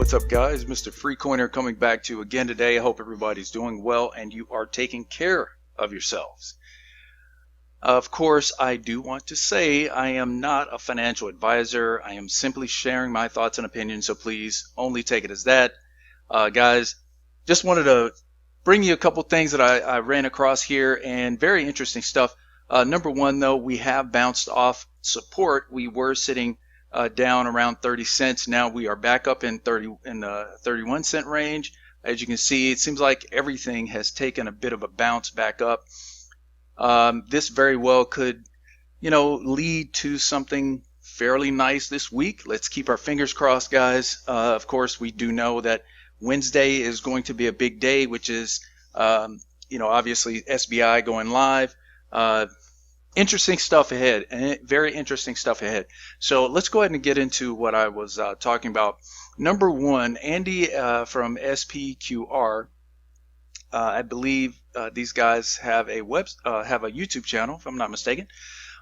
What's up, guys? Mr. Free Coiner coming back to you again today. I hope everybody's doing well and you are taking care of yourselves. Of course, I do want to say I am not a financial advisor. I am simply sharing my thoughts and opinions, so please only take it as that. Guys, just wanted to bring you a couple things that I ran across here, and very interesting stuff. Number one, though, we have bounced off support. We were sitting down around 30 cents. Now we are back up in the 31 cent range. As you can see, it seems like everything has taken a bit of a bounce back up. This very well could, lead to something fairly nice this week. Let's keep our fingers crossed, guys. Of course, we do know that Wednesday is going to be a big day, which is, obviously SBI going live. Interesting stuff ahead, and very interesting stuff ahead. So let's go ahead and get into what I was talking about. Number one, Andy from SPQR. I believe these guys have a YouTube channel, if I'm not mistaken.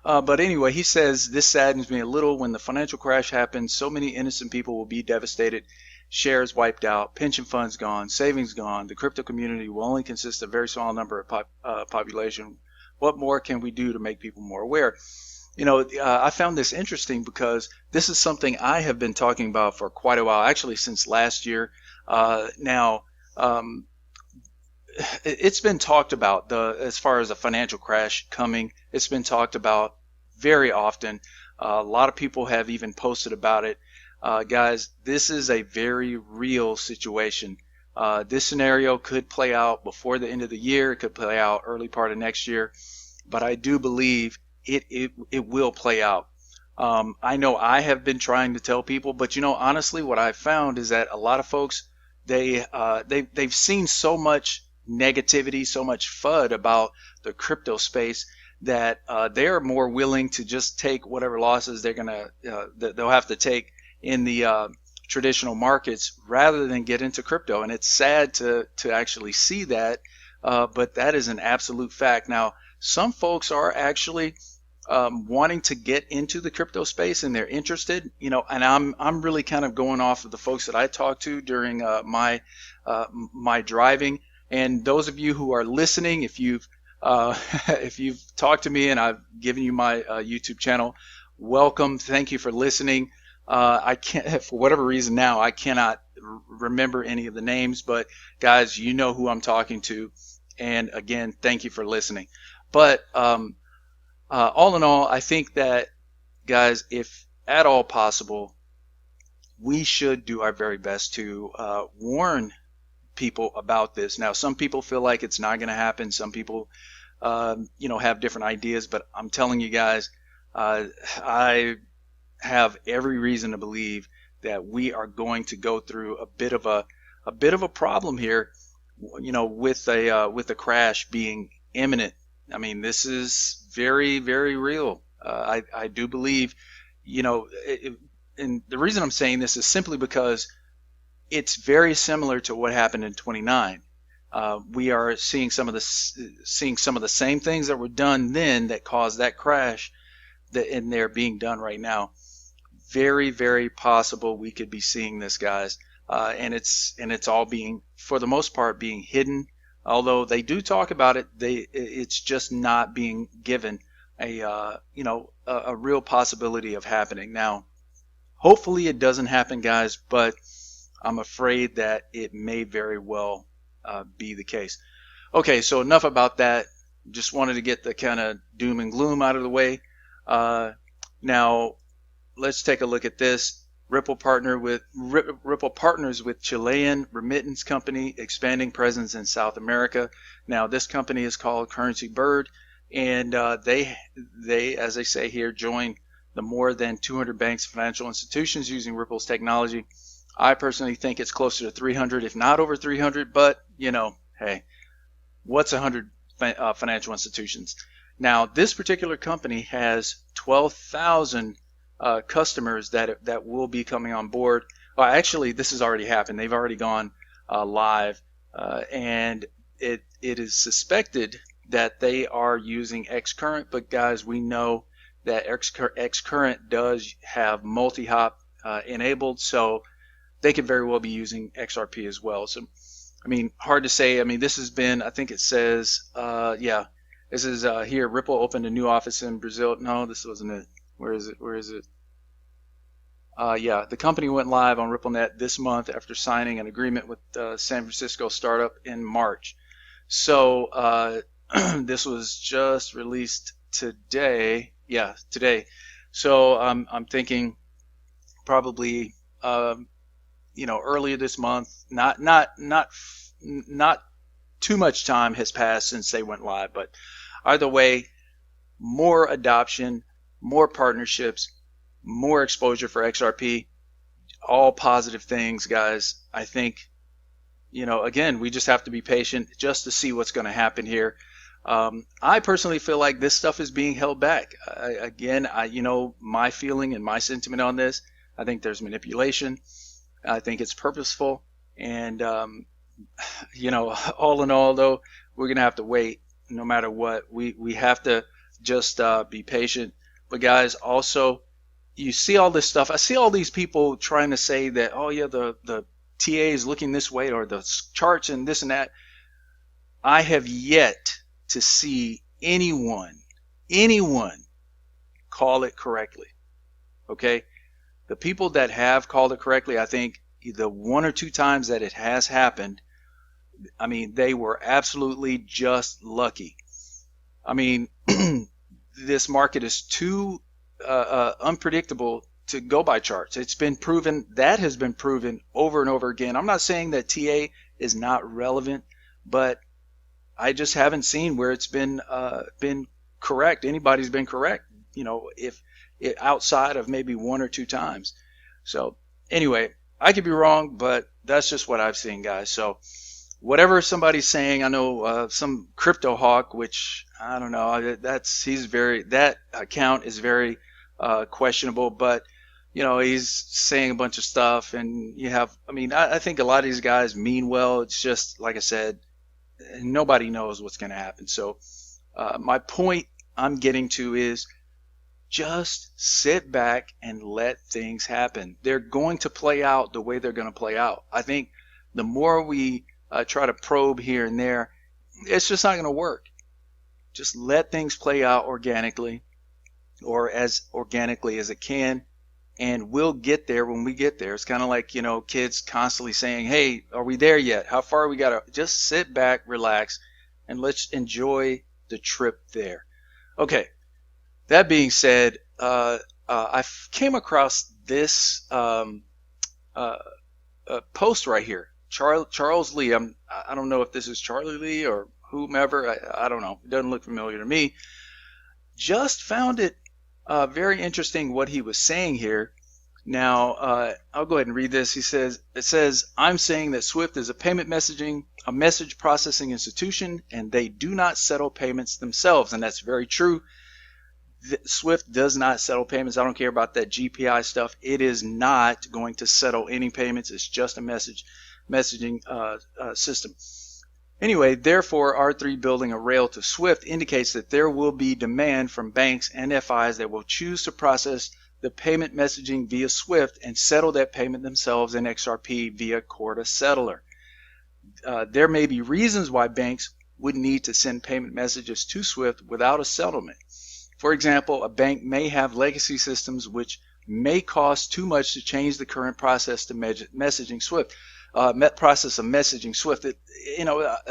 But anyway, he says, this saddens me a little. When the financial crash happens, so many innocent people will be devastated. Shares wiped out, pension funds gone, savings gone. The crypto community will only consist of a very small number of population. What more can we do to make people more aware? I found this interesting because this is something I have been talking about for quite a while, actually since last year. It's been talked about, as far as a financial crash coming. It's been talked about very often. A lot of people have even posted about it. Guys, this is a very real situation. This scenario could play out before the end of the year. It could play out early part of next year, but I do believe it will play out. I know I have been trying to tell people, but honestly, what I've found is that a lot of folks, they've seen so much negativity, so much FUD about the crypto space that they're more willing to just take whatever losses they'll have to take in the traditional markets rather than get into crypto. And it's sad to actually see that, but that is an absolute fact. Now, some folks are actually wanting to get into the crypto space, and they're interested, and I'm really kind of going off of the folks that I talked to during my driving. And those of you who are listening, if you've talked to me and I've given you my YouTube channel, welcome. Thank you for listening. I can't, for whatever reason now, I cannot remember any of the names, but guys, you know who I'm talking to. And again, thank you for listening. But all in all, I think that, guys, if at all possible, we should do our very best to warn people about this. Now, some people feel like it's not going to happen. Some people, have different ideas. But I'm telling you guys, I have every reason to believe that we are going to go through a bit of a problem here, with the crash being imminent. I mean, this is very, very real. I do believe, and the reason I'm saying this is simply because it's very similar to what happened in 29. We are seeing some of the same things that were done then that caused that crash, and they're being done right now. Very, very possible we could be seeing this, guys, and it's all being, for the most part, being hidden. Although they do talk about it, it's just not being given a real possibility of happening. Now, hopefully it doesn't happen, guys, but I'm afraid that it may very well be the case. Okay, so enough about that. Just wanted to get the kind of doom and gloom out of the way. Now, let's take a look at this. Ripple partners with Chilean remittance company expanding presence in South America. Now, this company is called Currency Bird, and they, as they say here, join the more than 200 banks and financial institutions using Ripple's technology. I personally think it's closer to 300, if not over 300, but hey, what's 100 financial institutions? Now, this particular company has 12,000 customers that will be coming on board. Well, actually, this has already happened. They've already gone live, and it is suspected that they are using xCurrent. But guys, we know that xCurrent does have multi-hop enabled, so they could very well be using XRP as well. So, I mean, hard to say. I mean, this has been, I think it says, yeah, this is here. Ripple opened a new office in Brazil. No, this wasn't it. Where is it? Where is it? Yeah, the company went live on RippleNet this month after signing an agreement with San Francisco startup in March. So this was just released today. Yeah, today. So I'm thinking probably earlier this month. Not too much time has passed since they went live, but either way, more adoption, more partnerships, more exposure for XRP, all positive things, guys. I think, again, we just have to be patient just to see what's going to happen here. I personally feel like this stuff is being held back. My feeling and my sentiment on this, I think there's manipulation. I think it's purposeful. And, all in all, though, we're going to have to wait no matter what. We have to just be patient. But, guys, also, you see all this stuff. I see all these people trying to say that, oh, yeah, the TA is looking this way, or the charts and this and that. I have yet to see anyone call it correctly. Okay? The people that have called it correctly, I think the one or two times that it has happened, I mean, they were absolutely just lucky. I mean, this market is too unpredictable to go by charts. It's been proven, that has been proven over and over again. I'm not saying that TA is not relevant, but I just haven't seen where it's been correct. Anybody's been correct, if outside of maybe one or two times. So anyway, I could be wrong, but that's just what I've seen, guys. So whatever somebody's saying, I know some crypto hawk, which I don't know, that account is very questionable, but he's saying a bunch of stuff, and I think a lot of these guys mean well. It's just, like I said, nobody knows what's going to happen. So my point I'm getting to is just sit back and let things happen. They're going to play out the way they're going to play out. I think the more we try to probe here and there, it's just not going to work. Just let things play out organically, or as organically as it can, and we'll get there when we get there. It's kind of like, kids constantly saying, hey, are we there yet? How far we got to just sit back, relax, and let's enjoy the trip there. Okay, that being said, I came across this post right here. Charles Lee, I don't know if this is Charlie Lee or whomever, I don't know. It doesn't look familiar to me. Just found it very interesting what he was saying here. Now, I'll go ahead and read this. It says, I'm saying that Swift is a message processing institution, and they do not settle payments themselves. And that's very true. Swift does not settle payments. I don't care about that GPI stuff. It is not going to settle any payments. It's just a messaging system. Anyway, therefore, R3 building a rail to Swift indicates that there will be demand from banks and FIs that will choose to process the payment messaging via Swift and settle that payment themselves in XRP via Corda Settler. There may be reasons why banks would need to send payment messages to Swift without a settlement. For example, a bank may have legacy systems which may cost too much to change the current process to messaging Swift. Process of messaging Swift.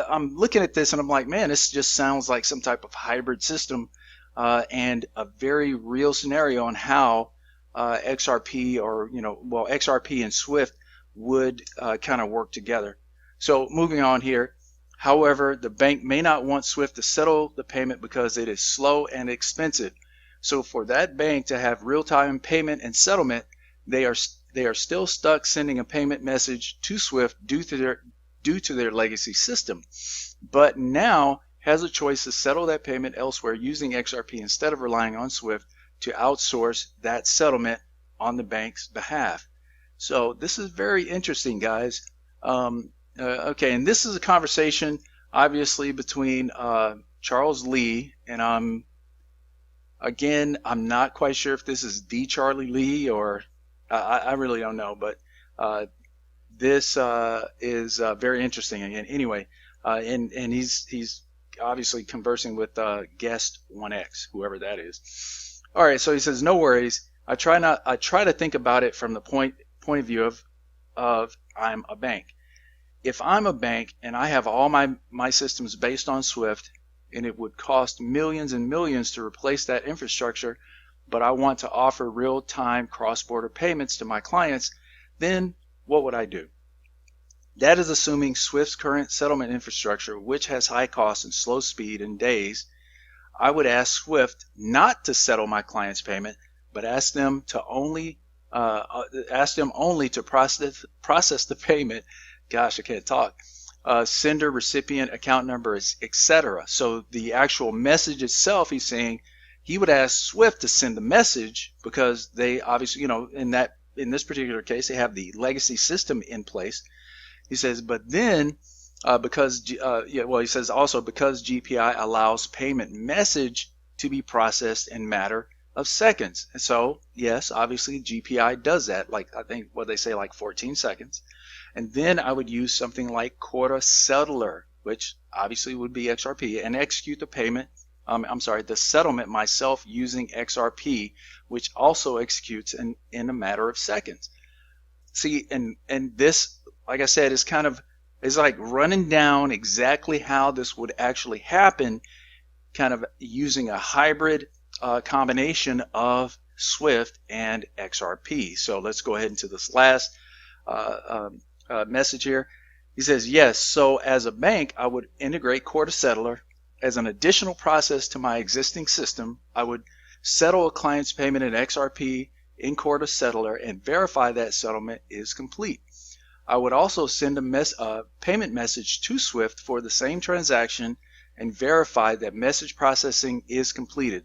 I'm looking at this and I'm like, man, this just sounds like some type of hybrid system, and a very real scenario on how XRP XRP and Swift would kind of work together. So moving on here. However, the bank may not want Swift to settle the payment because it is slow and expensive. So for that bank to have real-time payment and settlement, they are still stuck sending a payment message to Swift due to their legacy system, but now has a choice to settle that payment elsewhere using XRP instead of relying on Swift to outsource that settlement on the bank's behalf. So this is very interesting, guys. Okay, and this is a conversation obviously between Charles Lee and I'm not quite sure if this is the Charlie Lee or I really don't know, but this is very interesting. And anyway, and he's obviously conversing with guest 1X, whoever that is. All right, so he says, no worries. I try to think about it from the point of view of I'm a bank. If I'm a bank and I have all my systems based on Swift, and it would cost millions and millions to replace that infrastructure, but I want to offer real-time cross-border payments to my clients, then what would I do? That is assuming Swift's current settlement infrastructure, which has high costs and slow speed in days. I would ask Swift not to settle my client's payment, but ask them only to process the payment. Gosh, I can't talk. Sender, recipient, account number, etc. So the actual message itself, he's saying he would ask Swift to send the message because they obviously, in this particular case, they have the legacy system in place. He says, but then he says also because GPI allows payment message to be processed in matter of seconds. And so, yes, obviously GPI does that, like I think what they say, like 14 seconds. And then I would use something like Quota Settler, which obviously would be XRP, and execute the payment, the settlement myself using XRP, which also executes in a matter of seconds. See, and this, like I said, is like running down exactly how this would actually happen, kind of using a hybrid combination of Swift and XRP. So let's go ahead into this last message here. He says, yes, so as a bank, I would integrate Quota Settler as an additional process to my existing system. I would settle a client's payment in XRP in Quota Settler and verify that settlement is complete. I would also send a payment message to Swift for the same transaction and verify that message processing is completed.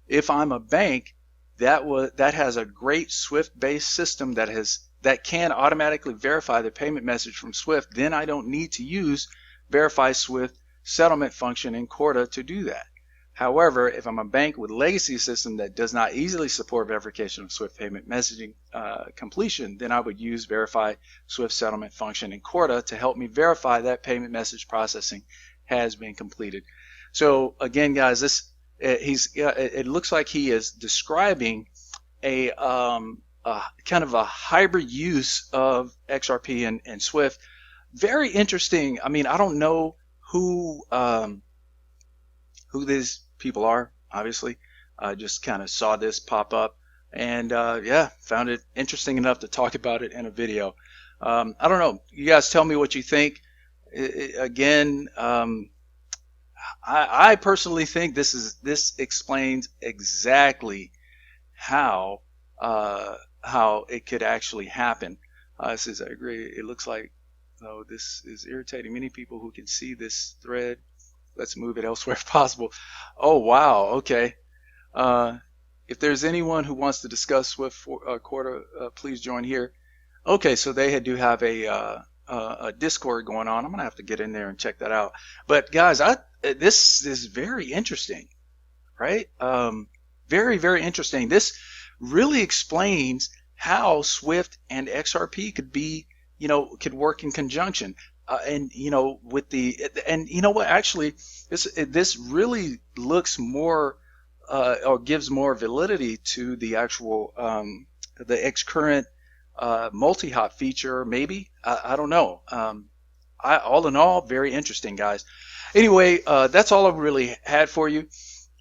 If I'm a bank, that has a great Swift-based system that can automatically verify the payment message from Swift, then I don't need to use Verify Swift settlement function in Quota to do that. However, if I'm a bank with a legacy system that does not easily support verification of Swift payment messaging completion, then I would use Verify Swift settlement function in Quota to help me verify that payment message processing has been completed. So again, guys, it looks like he is describing a kind of a hybrid use of XRP and Swift. Very interesting. I mean, I don't know who these people are, obviously. I just kind of saw this pop up and found it interesting enough to talk about it in a video. I don't know. You guys tell me what you think. Again, I personally think this explains exactly how it could actually happen. Says, I agree. It looks like this is irritating many people who can see this thread. Let's move it elsewhere if possible. Oh, wow. Okay. If there's anyone who wants to discuss Swift Quota, please join here. Okay, so they do have a Discord going on. I'm going to have to get in there and check that out. But guys, this is very interesting, right? Very, very interesting. This really explains how Swift and XRP could work in conjunction. And you know what, actually this really looks more or gives more validity to the actual the xCurrent multi-hop feature, maybe. I don't know. All in all, very interesting, guys. Anyway, that's all I really had for you.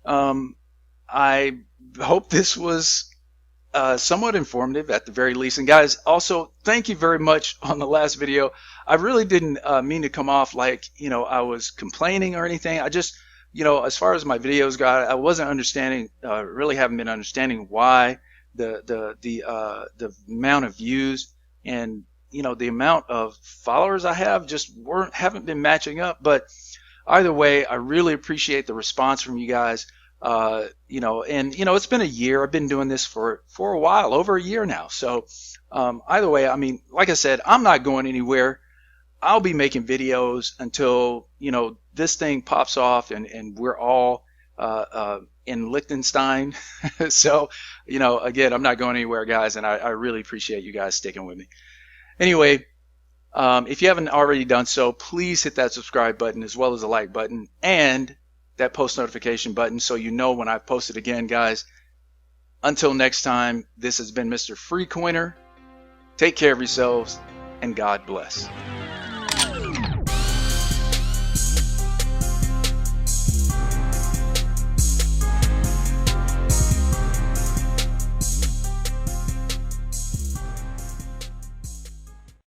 I hope this was somewhat informative at the very least. And guys, also thank you very much on the last video. I really didn't mean to come off like I was complaining or anything. I just as far as my videos go, I wasn't understanding, really haven't been understanding why the amount of views and the amount of followers I have just haven't been matching up. But either way, I really appreciate the response from you guys. It's been a year. I've been doing this for a while, over a year now. So either way, I mean, like I said, I'm not going anywhere. I'll be making videos until this thing pops off and we're all in Liechtenstein. So again, I'm not going anywhere, guys, and I really appreciate you guys sticking with me. Anyway, If you haven't already done so, please hit that subscribe button as well as the like button and that post notification button so you know when I post it again, guys. Until next time, this has been Mr. Free Coiner. Take care of yourselves and God bless.